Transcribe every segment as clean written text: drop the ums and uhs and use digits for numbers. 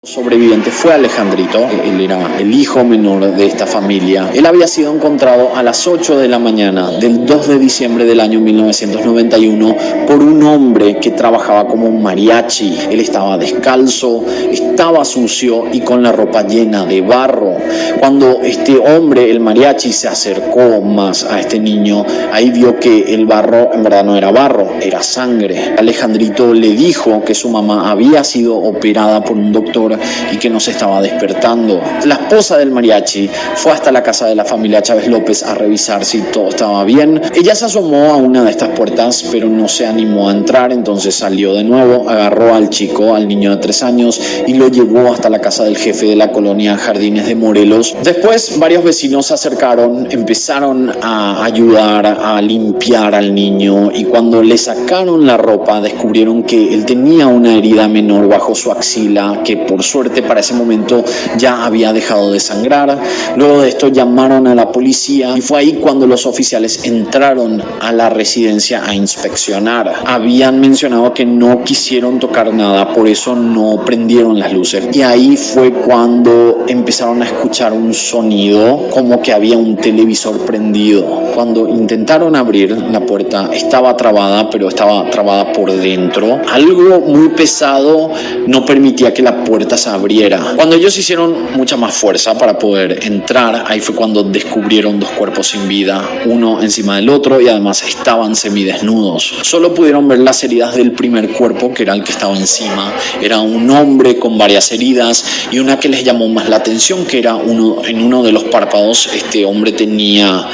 Sobreviviente fue Alejandrito, él era el hijo menor de esta familia. Él había sido encontrado a las 8 de la mañana del 2 de diciembre del año 1991 por un hombre que trabajaba como un mariachi. Él estaba descalzo, estaba sucio y con la ropa llena de barro. Cuando este hombre, el mariachi, se acercó más a este niño, ahí vio que el barro en verdad no era barro, era sangre. Alejandrito le dijo que su mamá había sido operada por un doctor y que no se estaba despertando. La esposa del mariachi fue hasta la casa de la familia Chávez López a revisar si todo estaba bien. Ella se asomó a una de estas puertas, pero no se animó a entrar, entonces salió de nuevo, agarró al chico, al niño de 3 años, y lo llevó hasta la casa del jefe de la colonia Jardines de Morelos. Después varios vecinos se acercaron, empezaron a ayudar a limpiar al niño, y cuando le sacaron la ropa descubrieron que él tenía una herida menor bajo su axila que por suerte para ese momento ya había dejado de sangrar. Luego de esto llamaron a la policía y fue ahí cuando los oficiales entraron a la residencia a inspeccionar. Habían mencionado que no quisieron tocar nada, por eso no prendieron las luces, y ahí fue cuando empezaron a escuchar un sonido como que había un televisor prendido. Cuando intentaron abrir la puerta estaba trabada, pero estaba trabada por dentro. Algo muy pesado no permitía que la puerta se abriera. Cuando ellos hicieron mucha más fuerza para poder entrar, ahí fue cuando descubrieron 2 cuerpos sin vida, uno encima del otro, y además estaban semidesnudos. Solo pudieron ver las heridas del primer cuerpo, que era el que estaba encima. Era un hombre con varias heridas, y una que les llamó más la atención, que era en uno de los párpados. Este hombre tenía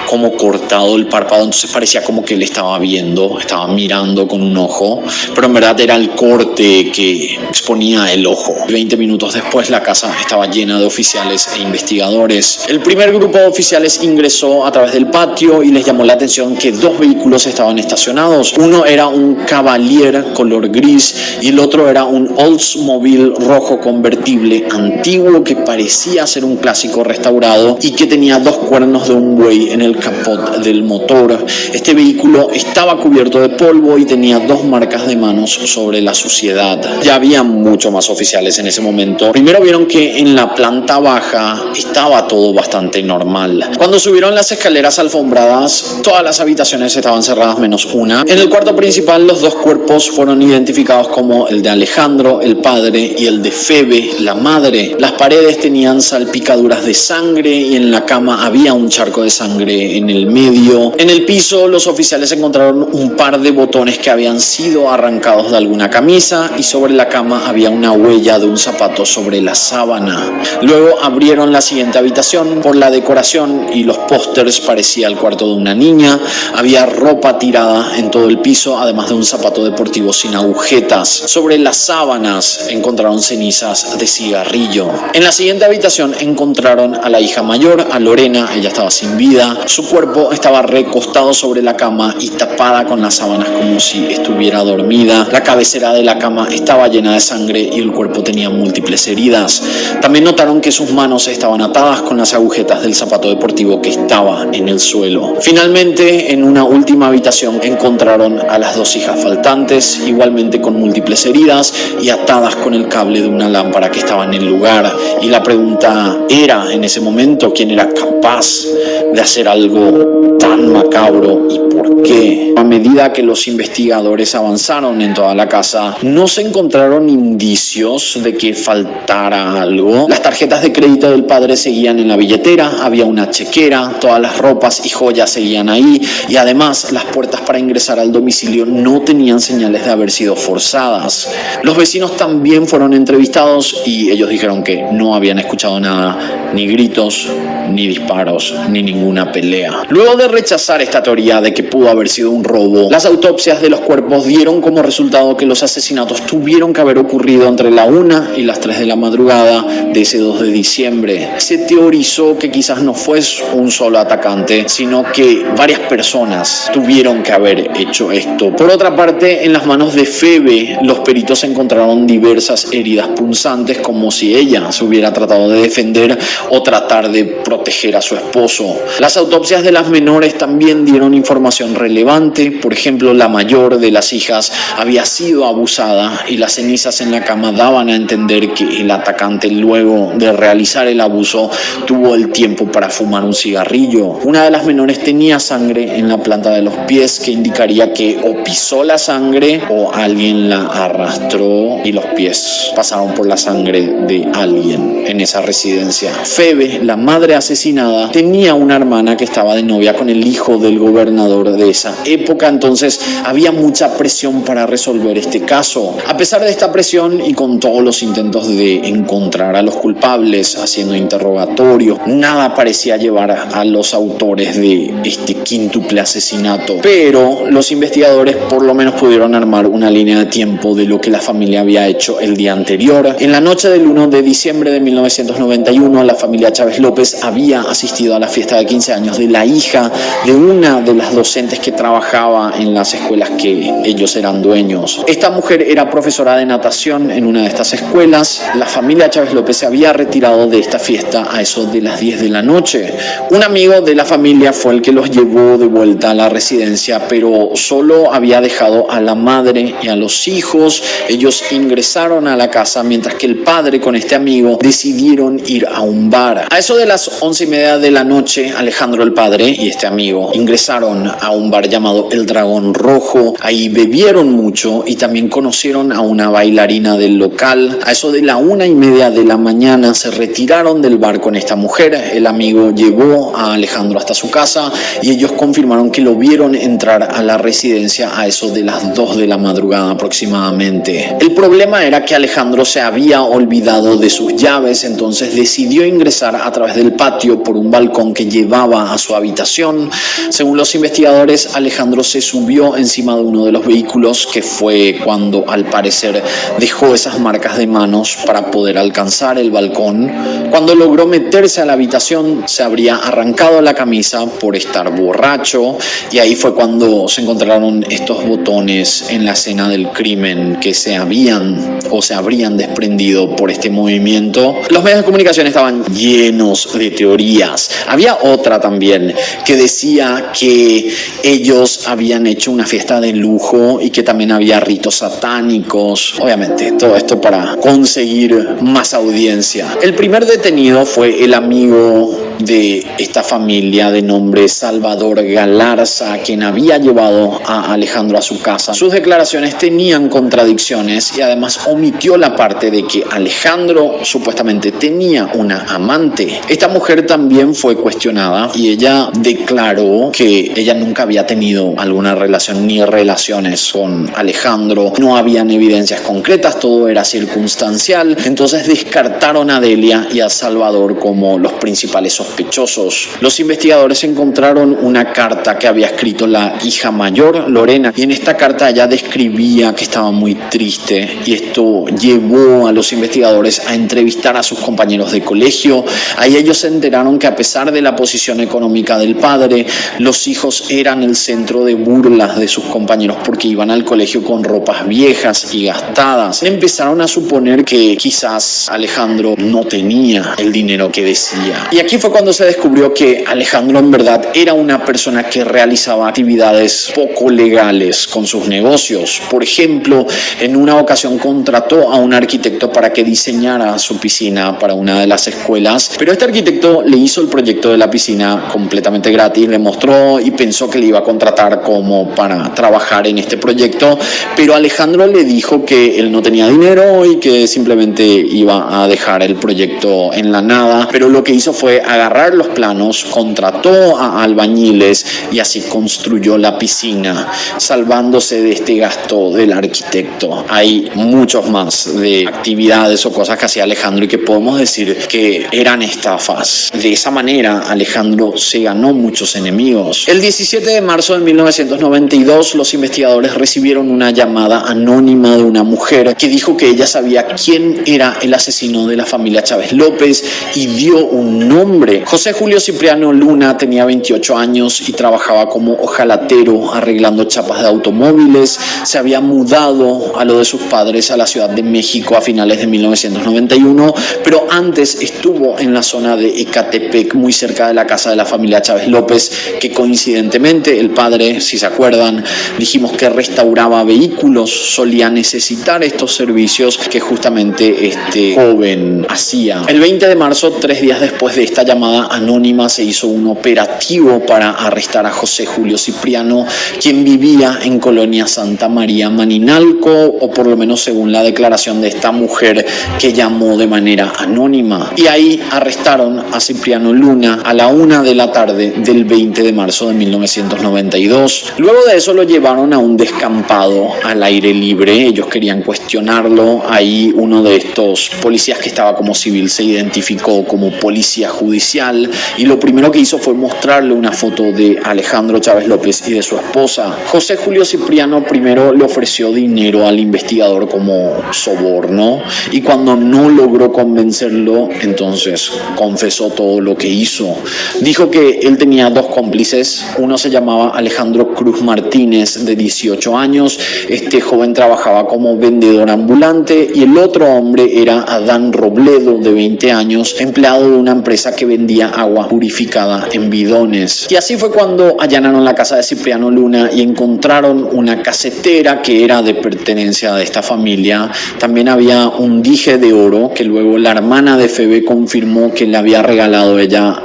como cortado el párpado, entonces parecía como que él estaba viendo, estaba mirando con un ojo, pero en verdad era el corte que exponía el ojo. 20 minutos después la casa estaba llena de oficiales e investigadores. El primer grupo de oficiales ingresó a través del patio y les llamó la atención que 2 vehículos estaban estacionados. Uno era un Cavalier color gris y el otro era un Oldsmobile rojo convertible antiguo que parecía ser un clásico restaurado y que tenía 2 cuernos de un buey en el capot del motor. Este vehículo estaba cubierto de polvo y tenía 2 marcas de manos sobre la suciedad. Ya había mucho más oficiales en ese momento. Primero vieron que en la planta baja estaba todo bastante normal. Cuando subieron las escaleras alfombradas, todas las habitaciones estaban cerradas menos una. En el cuarto principal, los 2 cuerpos fueron identificados como el de Alejandro, el padre, y el de Febe, la madre. Las paredes tenían salpicaduras de sangre y en la cama había un charco de sangre en el medio. En el piso, los oficiales encontraron un par de botones que habían sido arrancados de alguna camisa, y sobre la cama había una huella de un zapato sobre la sábana. Luego abrieron la siguiente habitación. Por la decoración y los pósters parecía el cuarto de una niña. Había ropa tirada en todo el piso, además de un zapato deportivo sin agujetas. Sobre las sábanas encontraron cenizas de cigarrillo. En la siguiente habitación encontraron a la hija mayor, a Lorena. Ella estaba sin vida. Su cuerpo estaba recostado sobre la cama y tapada con las sábanas como si estuviera dormida. La cabecera de la cama estaba llena de sangre y el cuerpo tenía múltiples heridas. También notaron que sus manos estaban atadas con las agujetas del zapato deportivo que estaba en el suelo. Finalmente, en una última habitación encontraron a las 2 hijas faltantes, igualmente con múltiples heridas y atadas con el cable de una lámpara que estaba en el lugar. Y la pregunta era, en ese momento, ¿quién era capaz de hacer algo tan macabro y por qué? A medida que los investigadores avanzaron en toda la casa, no se encontraron indicios de que faltara algo. Las tarjetas de crédito del padre seguían en la billetera, había una chequera, todas las ropas y joyas seguían ahí, y además las puertas para ingresar al domicilio no tenían señales de haber sido forzadas. Los vecinos también fueron entrevistados y ellos dijeron que no habían escuchado nada, ni gritos, ni disparos, ni ninguna pelea. Luego de rechazar esta teoría de que pudo haber sido un robo, las autopsias de los cuerpos dieron como resultado que los asesinatos tuvieron que haber ocurrido entre la 1 y las 3 de la madrugada de ese 2 de diciembre. Se teorizó que quizás no fue un solo atacante, sino que varias personas tuvieron que haber hecho esto. Por otra parte, en las manos de Febe, los peritos encontraron diversas heridas punzantes, como si ella se hubiera tratado de defender o tratar de proteger a su esposo. Las autopsias de las menores también dieron información relevante. Por ejemplo, la mayor de las hijas había sido abusada y las cenizas en la cama daban a a entender que el atacante, luego de realizar el abuso, tuvo el tiempo para fumar un cigarrillo. Una de las menores tenía sangre en la planta de los pies, que indicaría que o pisó la sangre o alguien la arrastró y los pies pasaron por la sangre de alguien en esa residencia. Febe, la madre asesinada, tenía una hermana que estaba de novia con el hijo del gobernador de esa época, entonces había mucha presión para resolver este caso. A pesar de esta presión y con todos los intentos de encontrar a los culpables, haciendo interrogatorios, nada parecía llevar a los autores de este quíntuple asesinato. Pero los investigadores por lo menos pudieron armar una línea de tiempo de lo que la familia había hecho el día anterior. En la noche del 1 de diciembre de 1991, la familia Chávez López había asistido a la fiesta de 15 años de la hija de una de las docentes que trabajaba en las escuelas que ellos eran dueños. Esta mujer era profesora de natación en una de estas escuelas. La familia Chávez López se había retirado de esta fiesta a eso de las 10 de la noche. Un amigo de la familia fue el que los llevó de vuelta a la residencia, pero solo había dejado a la madre y a los hijos. Ellos ingresaron a la casa mientras que el padre con este amigo decidieron ir a un bar. A eso de las 11:30 de la noche, Alejandro, el padre, y este amigo ingresaron a un bar llamado El Dragón Rojo. Ahí bebieron mucho y también conocieron a una bailarina del local. A eso de la 1:30 de la mañana se retiraron del bar con esta mujer. El amigo llevó a Alejandro hasta su casa y ellos confirmaron que lo vieron entrar a la residencia a eso de las 2 de la madrugada aproximadamente. El problema era que Alejandro se había olvidado de sus llaves, entonces decidió ingresar a través del patio por un balcón que llevaba a su habitación. Según los investigadores, Alejandro se subió encima de uno de los vehículos, que fue cuando al parecer dejó esas marcas de manos para poder alcanzar el balcón. Cuando logró meterse a la habitación, se habría arrancado la camisa por estar borracho, y ahí fue cuando se encontraron estos botones en la escena del crimen que se habrían desprendido por este movimiento. Los medios de comunicación estaban llenos de teorías. Había otra también que decía que ellos habían hecho una fiesta de lujo y que también había ritos satánicos. Obviamente, todo esto para conseguir más audiencia. El primer detenido fue el amigo de esta familia de nombre Salvador Galarza, quien había llevado a Alejandro a su casa. Sus declaraciones tenían contradicciones y además omitió la parte de que Alejandro supuestamente tenía una amante. Esta mujer también fue cuestionada y ella declaró que ella nunca había tenido alguna relación ni relaciones con Alejandro. No habían evidencias concretas, todo era circunstancial. Entonces descartaron a Delia y a Salvador como los principales sospechosos. Los investigadores encontraron una carta que había escrito la hija mayor, Lorena, y en esta carta ella describía que estaba muy triste, y esto llevó a los investigadores a entrevistar a sus compañeros de colegio. Ahí ellos se enteraron que a pesar de la posición económica del padre, los hijos eran el centro de burlas de sus compañeros porque iban al colegio con ropas viejas y gastadas. Empezaron a suponer que quizás Alejandro no tenía el dinero que decía. Y aquí fue cuando se descubrió que Alejandro en verdad era una persona que realizaba actividades poco legales con sus negocios. Por ejemplo, en una ocasión contrató a un arquitecto para que diseñara su piscina para una de las escuelas, pero este arquitecto le hizo el proyecto de la piscina completamente gratis, le mostró y pensó que le iba a contratar como para trabajar en este proyecto, pero Alejandro le dijo que él no tenía dinero y que simplemente iba a dejar el proyecto en la nada. Pero lo que hizo fue agarrar los planos, contrató a albañiles y así construyó la piscina, salvándose de este gasto del arquitecto. Hay muchos más de actividades o cosas que hacía Alejandro y que podemos decir que eran estafas. De esa manera Alejandro se ganó muchos enemigos. El 17 de marzo de 1992 los investigadores recibieron una llamada anónima de una mujer que dijo que ella sabía quién era el asesino de la familia Chávez López y dio un nombre. José Julio Cipriano Luna tenía 28 años y trabajaba como hojalatero arreglando chapas de automóviles. Se había mudado a lo de sus padres a la Ciudad de México a finales de 1991, pero antes estuvo en la zona de Ecatepec, muy cerca de la casa de la familia Chávez López, que coincidentemente el padre, si se acuerdan, dijimos que restauraba vehículos, solía necesitar estos servicios que justamente este joven hacía. El 20 de marzo, 3 días después de esta llamada anónima, se hizo un operativo para arrestar a José Julio Cipriano, quien vivía en Colonia Santa María Maninalco, o por lo menos según la declaración de esta mujer que llamó de manera anónima. Y ahí arrestaron a Cipriano Luna a la 1 de la tarde del 20 de marzo de 1992. Luego de eso lo llevaron a un descampado al aire libre. Ellos querían cuestionarlo. Ahí uno de estos policías que estaba como civil se identificó como policía judicial y lo primero que hizo fue mostrarle una foto de Alejandro Chávez López y de su esposa. José Julio Cipriano primero le ofreció dinero al investigador como soborno y cuando no logró convencerlo, entonces confesó todo lo que hizo. Dijo que él tenía dos cómplices. Uno se llamaba Alejandro Cruz Martínez, de 18 años. Este joven trabajaba como vendedor ambulante y el otro hombre era Adán Robledo, de 20 años, empleado de una empresa que vendía agua purificada en bidones. Y así fue cuando allanaron la casa de Cipriano Luna y encontraron una casetera que era de pertenencia de esta familia. También había un dije de oro que luego la hermana de Febe confirmó que le había regalado ella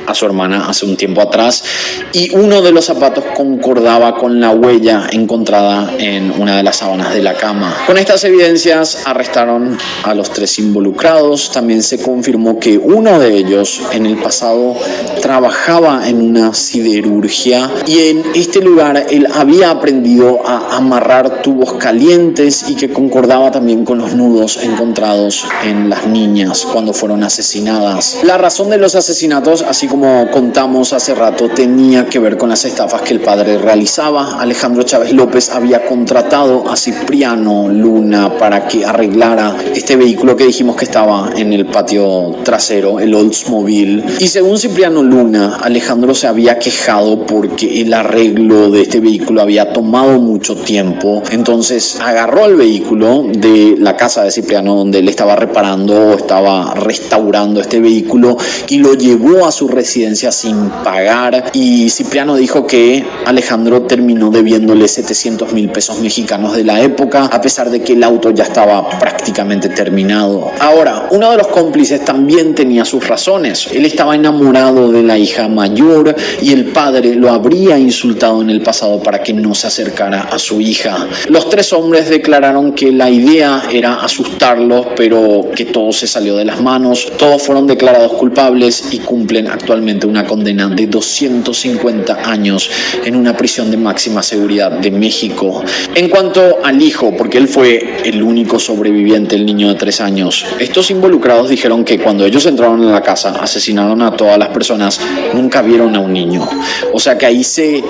a su hermana hace un tiempo atrás, y uno de los zapatos concordaba con la huella encontrada en una de las sábanas de la cama. Con estas evidencias arrestaron a los 3 involucrados. También se confirmó que uno de ellos en el pasado trabajaba en una siderurgia y en este lugar él había aprendido a amarrar tubos calientes y que concordaba también con los nudos encontrados en las niñas cuando fueron asesinadas. La razón de los asesinatos, así como contamos hace rato, tenía que ver con las estafas que el padre realizaba. Alejandro Chávez López había contratado a Cipriano Luna para que arreglara este vehículo que dijimos que estaba en el patio trasero, el Oldsmobile. Y según Cipriano Luna, Alejandro se había quejado porque el arreglo de este vehículo había tomado mucho tiempo. Entonces agarró el vehículo de la casa de Cipriano, donde él estaba reparando o estaba restaurando este vehículo, y lo llevó a su residencia sin pagar, y Cipriano dijo que Alejandro terminó debiéndole 700.000 pesos mexicanos de la época, a pesar de que el auto ya estaba prácticamente terminado. Ahora, uno de los cómplices también tenía sus razones. Él estaba enamorado de la hija mayor y el padre lo habría insultado en el pasado para que no se acercara a su hija. Los 3 hombres declararon que la idea era asustarlos, pero que todo se salió de las manos. Todos fueron declarados culpables y cumplen actualmente una condena de 250 años en una prisión de máxima seguridad de México. En cuanto al hijo, porque él fue el único sobreviviente, el niño de 3 años, estos involucrados dijeron que cuando ellos entraron a la casa, asesinaron a todas las personas, nunca vieron a un niño. O sea que ahí se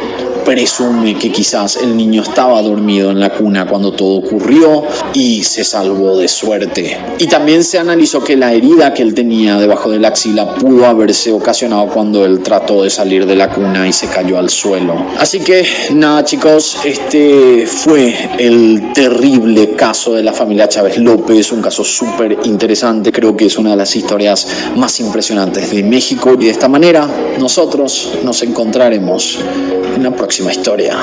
presume que quizás el niño estaba dormido en la cuna cuando todo ocurrió y se salvó de suerte. Y también se analizó que la herida que él tenía debajo de la axila pudo haberse ocasionado cuando él trató de salir de la cuna y se cayó al suelo. Así que nada, chicos, este fue el terrible caso de la familia Chávez López, un caso súper interesante. Creo que es una de las historias más impresionantes de México, y de esta manera nosotros nos encontraremos en la próxima historia.